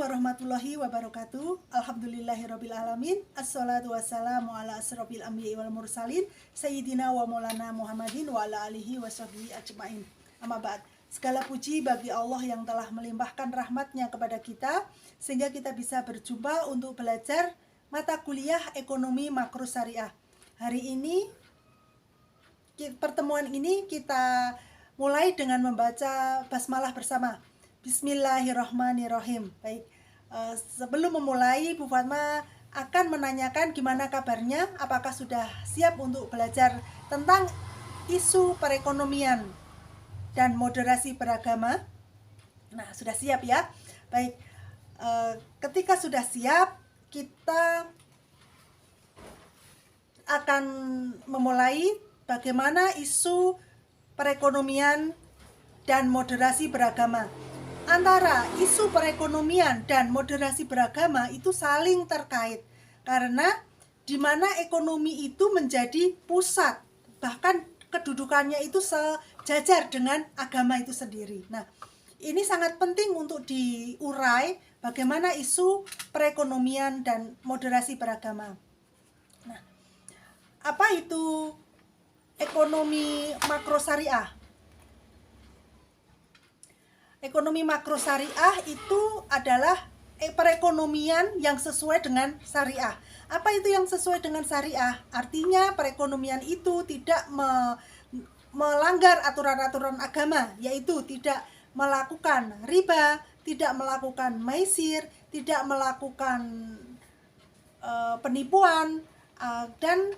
warahmatullahi wabarakatuh. Alhamdulillahirrabbilalamin. Assalatu wassalamu ala asrofil anbiya'i wal mursalin Sayyidina wa maulana Muhammadin wa ala alihi wa sahbihi ajma'in. Amma ba'd. Segala puji bagi Allah yang telah melimpahkan rahmatnya kepada kita sehingga kita bisa berjumpa untuk belajar mata kuliah ekonomi makro syariah. Hari ini, pertemuan ini kita mulai dengan membaca basmalah bersama. Bismillahirrahmanirrahim. Baik, sebelum memulai, Bu Fatma akan menanyakan gimana kabarnya, apakah sudah siap untuk belajar tentang isu perekonomian dan moderasi beragama. Nah, sudah siap ya. Baik, ketika sudah siap, kita akan memulai bagaimana isu perekonomian dan moderasi beragama. Antara isu perekonomian dan moderasi beragama itu saling terkait, karena di mana ekonomi itu menjadi pusat, bahkan kedudukannya itu sejajar dengan agama itu sendiri. Nah, ini sangat penting untuk diurai bagaimana isu perekonomian dan moderasi beragama. Nah, apa itu ekonomi makro syariah? Ekonomi makro syariah itu adalah perekonomian yang sesuai dengan syariah. Apa itu yang sesuai dengan syariah? Artinya perekonomian itu tidak melanggar aturan-aturan agama, yaitu tidak melakukan riba, tidak melakukan maisir, tidak melakukan penipuan, dan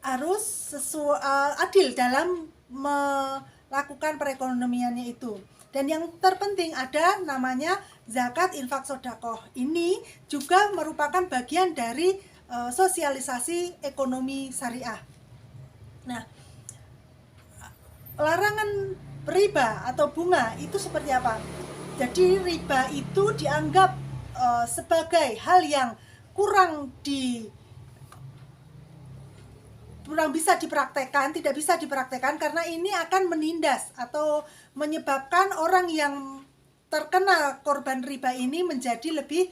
harus adil dalam melakukan perekonomiannya itu. Dan yang terpenting ada namanya zakat, infak, sodakoh. Ini juga merupakan bagian dari sosialisasi ekonomi syariah. Nah, larangan riba atau bunga itu seperti apa? Jadi riba itu dianggap sebagai hal yang kurang bisa dipraktekkan, tidak bisa dipraktekkan karena ini akan menindas atau menyebabkan orang yang terkena korban riba ini menjadi lebih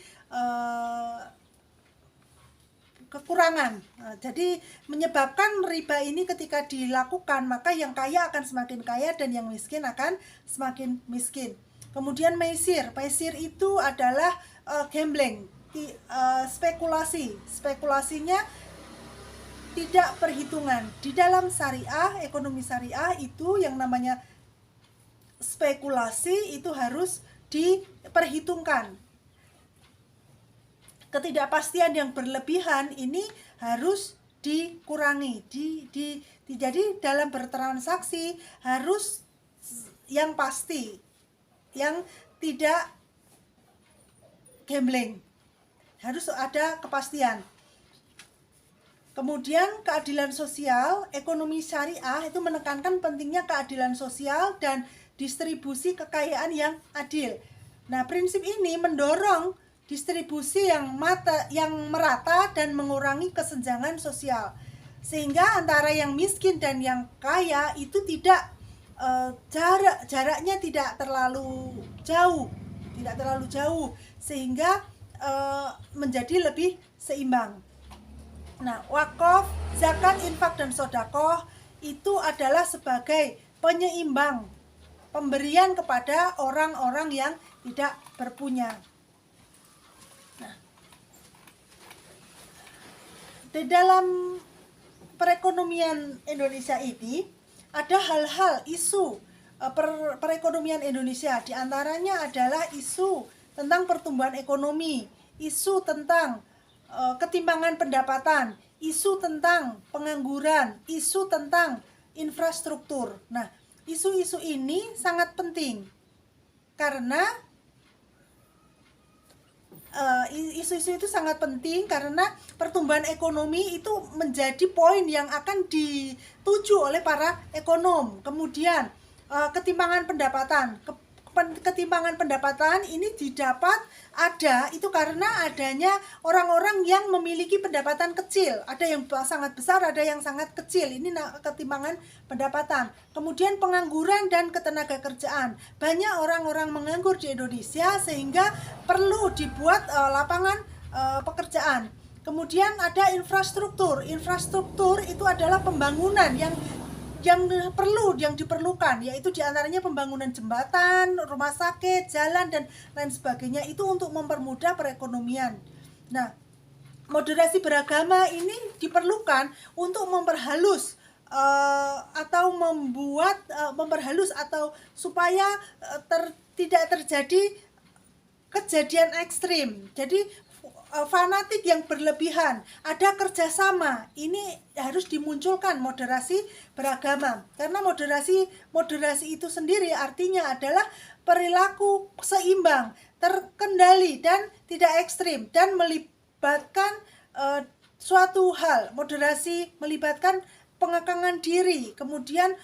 kekurangan. Jadi menyebabkan riba ini ketika dilakukan, maka yang kaya akan semakin kaya dan yang miskin akan semakin miskin. Kemudian maisir itu adalah gambling, spekulasi. Spekulasinya tidak perhitungan. Di dalam syariah, ekonomi syariah itu yang namanya spekulasi itu harus diperhitungkan. Ketidakpastian yang berlebihan ini harus dikurangi. Jadi dalam bertransaksi harus yang pasti, yang tidak gambling. Harus ada kepastian. Kemudian keadilan sosial, ekonomi syariah itu menekankan pentingnya keadilan sosial dan distribusi kekayaan yang adil. Nah, prinsip ini mendorong distribusi yang merata dan mengurangi kesenjangan sosial. Sehingga antara yang miskin dan yang kaya itu tidak jaraknya tidak terlalu jauh, sehingga menjadi lebih seimbang. Nah, wakaf, zakat, infak, dan sodakoh itu adalah sebagai penyeimbang pemberian kepada orang-orang yang tidak berpunya. Nah, di dalam perekonomian Indonesia ini ada hal-hal isu perekonomian Indonesia. Di antaranya adalah isu tentang pertumbuhan ekonomi, isu tentang ketimpangan pendapatan, isu tentang pengangguran, isu tentang infrastruktur. Nah, isu-isu ini sangat penting karena isu-isu itu sangat penting karena pertumbuhan ekonomi itu menjadi poin yang akan dituju oleh para ekonom. Kemudian ketimpangan pendapatan, ketimpangan pendapatan ini ada itu karena adanya orang-orang yang memiliki pendapatan kecil. Ada yang sangat besar, ada yang sangat kecil. Ini ketimpangan pendapatan. Kemudian pengangguran dan ketenaga kerjaan. Banyak orang-orang menganggur di Indonesia sehingga perlu dibuat lapangan pekerjaan. Kemudian ada infrastruktur. Infrastruktur itu adalah pembangunan yang diperlukan, yaitu diantaranya pembangunan jembatan, rumah sakit, jalan, dan lain sebagainya, itu untuk mempermudah perekonomian. Nah, moderasi beragama ini diperlukan untuk memperhalus atau supaya tidak terjadi kejadian ekstrim. Jadi fanatik yang berlebihan, ada kerjasama. Ini harus dimunculkan moderasi beragama, karena moderasi itu sendiri artinya adalah perilaku seimbang, terkendali dan tidak ekstrim, dan melibatkan suatu hal. Moderasi melibatkan pengekangan diri, kemudian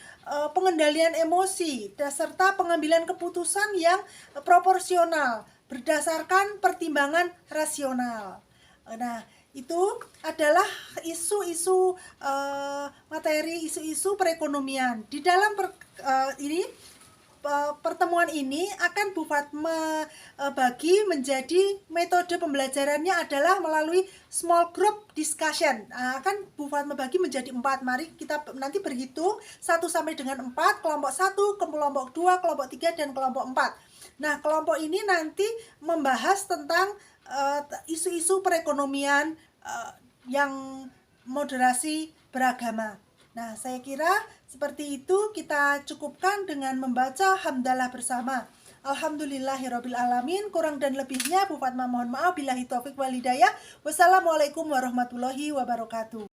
pengendalian emosi, serta pengambilan keputusan yang proporsional berdasarkan pertimbangan rasional. Nah, itu adalah isu-isu perekonomian. Di dalam pertemuan ini akan Bu Fatma bagi menjadi metode pembelajarannya adalah melalui small group discussion. Akan Bu Fatma bagi menjadi 4. Mari kita nanti berhitung 1 sampai dengan 4, kelompok 1, kelompok 2, kelompok 3, dan kelompok 4. Nah, kelompok ini nanti membahas tentang isu-isu perekonomian yang moderasi beragama. Nah, saya kira seperti itu kita cukupkan dengan membaca hamdalah bersama. Alhamdulillahirabbil alamin. Kurang dan lebihnya Bu Fatma mohon maaf. Billahi taufik wal hidayah. Wassalamualaikum warahmatullahi wabarakatuh.